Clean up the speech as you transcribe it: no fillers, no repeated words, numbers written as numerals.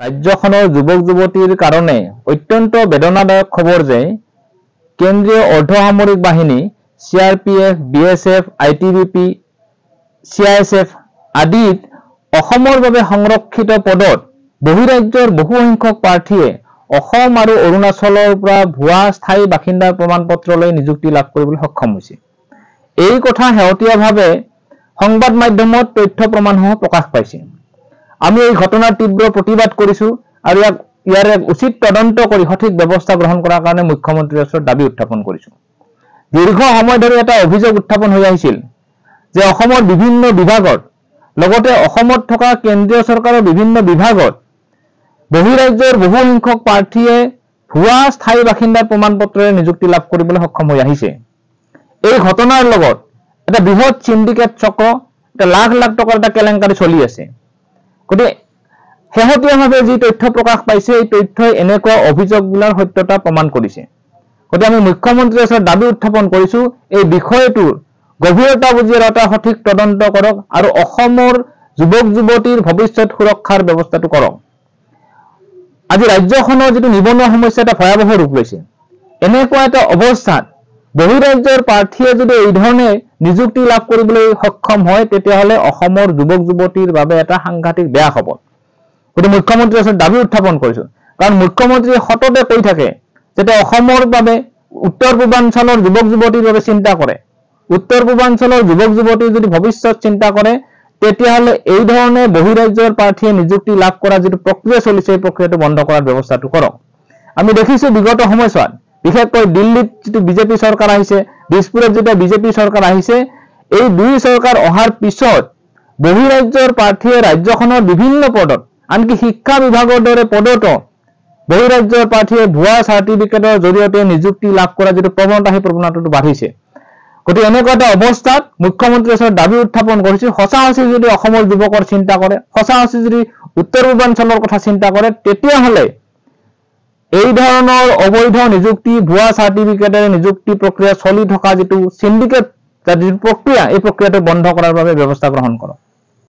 ৰাজ্যখনৰ যুৱক যুৱতীৰ কাৰণে অত্যন্ত বেদনাদায়ক খবৰ যে কেন্দ্ৰীয় অৰ্ধসামৰিক বাহিনী CRPF, BSF, ITBP, CISF আদিত অসমৰ বাবে সংৰক্ষিত পদত বহিৰাজ্যৰ বহু সংখ্যক প্ৰাৰ্থীয়ে অসম আৰু অৰুণাচলৰ পৰা ভুৱা স্থায়ী বাসিন্দাৰ প্ৰমাণপত্ৰলৈ নিযুক্তি লাভ কৰিবলৈ সক্ষম হৈছে। এই কথা শেহতীয়াভাৱে সংবাদ মাধ্যমত তথ্য প্ৰমাণসমূহ প্ৰকাশ পাইছে। আমি এই ঘটনাৰ তীব্ৰ প্ৰতিবাদ কৰিছো আৰু ইয়াৰ এক উচিত তদন্ত কৰি সঠিক ব্যৱস্থা গ্ৰহণ কৰাৰ কাৰণে মুখ্যমন্ত্ৰীৰ ওচৰত দাবী উত্থাপন কৰিছো। দীৰ্ঘ সময় ধৰি এটা অভিযোগ উত্থাপন হৈ আহিছিল যে অসমৰ বিভিন্ন বিভাগত লগতে অসমত থকা কেন্দ্ৰীয় চৰকাৰৰ বিভিন্ন বিভাগত বহিৰাজ্যৰ বহু সংখ্যক প্ৰাৰ্থীয়ে ভুৱা স্থায়ী বাসিন্দাৰ প্ৰমাণপত্ৰৰে নিযুক্তি লাভ কৰিবলৈ সক্ষম হৈ আহিছে। এই ঘটনাৰ লগত এটা বৃহৎ সিন্ডিকেট চক্ৰ, এটা লাখ লাখ টকাৰ এটা কেলেংকাৰী চলি আছে। গতিকে শেহতীয়াভাৱে যি তথ্য প্ৰকাশ পাইছে এই তথ্যই এনেকুৱা অভিযোগবোৰৰ সত্যতা প্ৰমাণ কৰিছে। গতিকে আমি মুখ্যমন্ত্ৰীৰ ওচৰত দাবী উত্থাপন কৰিছো এই বিষয়টোৰ গভীৰতা বুজি এটা সঠিক তদন্ত কৰক আৰু অসমৰ যুৱক যুৱতীৰ ভৱিষ্যত সুৰক্ষাৰ ব্যৱস্থাটো কৰক। আজি ৰাজ্যখনৰ যিটো নিবনুৱা সমস্যা এটা ভয়াৱহ ৰূপ লৈছে, এনেকুৱা এটা অৱস্থাত বহিৰাজ্যৰ প্ৰাৰ্থীয়ে যদি এই ধৰণে নিযুক্তি লাভ কৰিবলৈ সক্ষম হয় তেতিয়াহ'লে অসমৰ যুৱক যুৱতীৰ বাবে এটা সাংঘাতিক বেয়া খবৰ। গতিকে মুখ্যমন্ত্ৰীৰ ওচৰত দাবী উত্থাপন কৰিছো, কাৰণ মুখ্যমন্ত্ৰীয়ে সততে কৈ থাকে যাতে অসমৰ বাবে উত্তৰ পূৰ্বাঞ্চলৰ যুৱক যুৱতীৰ বাবে চিন্তা কৰে। উত্তৰ পূৰ্বাঞ্চলৰ যুৱক যুৱতীৰ যদি ভৱিষ্যত চিন্তা কৰে তেতিয়াহ'লে এই ধৰণে বহিৰাজ্যৰ প্ৰাৰ্থীয়ে নিযুক্তি লাভ কৰা যিটো প্ৰক্ৰিয়া চলিছে এই প্ৰক্ৰিয়াটো বন্ধ কৰাৰ ব্যৱস্থাটো কৰক। আমি দেখিছো বিগত সময়ছোৱাত বিশেষকৈ দিল্লীত যিটো বিজেপি চৰকাৰ আহিছে, দিছপুৰত যেতিয়া বিজেপি চৰকাৰ আহিছে, এই দুই চৰকাৰ অহাৰ পিছত বহিৰাজ্যৰ প্ৰাৰ্থীয়ে ৰাজ্যখনৰ বিভিন্ন পদত, আনকি শিক্ষা বিভাগৰ দৰে পদতো বহিৰাজ্যৰ প্ৰাৰ্থীয়ে ভুৱা চাৰ্টিফিকেটৰ জৰিয়তে নিযুক্তি লাভ কৰা যিটো প্ৰৱণতা সেই প্ৰৱণতাটো বাঢ়িছে। গতিকে এনেকুৱা এটা অৱস্থাত মুখ্যমন্ত্ৰীৰ ওচৰত দাবী উত্থাপন কৰিছো, সঁচাসঁচি যদি অসমৰ যুৱকৰ চিন্তা কৰে, সঁচাসঁচি যদি উত্তৰ পূৰ্বাঞ্চলৰ কথা চিন্তা কৰে তেতিয়াহ'লে এই ধৰণৰ অবৈধ নিযুক্তি, ভুৱা চাৰ্টিফিকেটেৰে নিযুক্তি প্ৰক্ৰিয়া চলি থকা যিটো সিন্ডিকেট যিটো প্ৰক্ৰিয়া এই প্ৰক্ৰিয়াটো বন্ধ কৰাৰ বাবে ব্যৱস্থা গ্ৰহণ কৰক।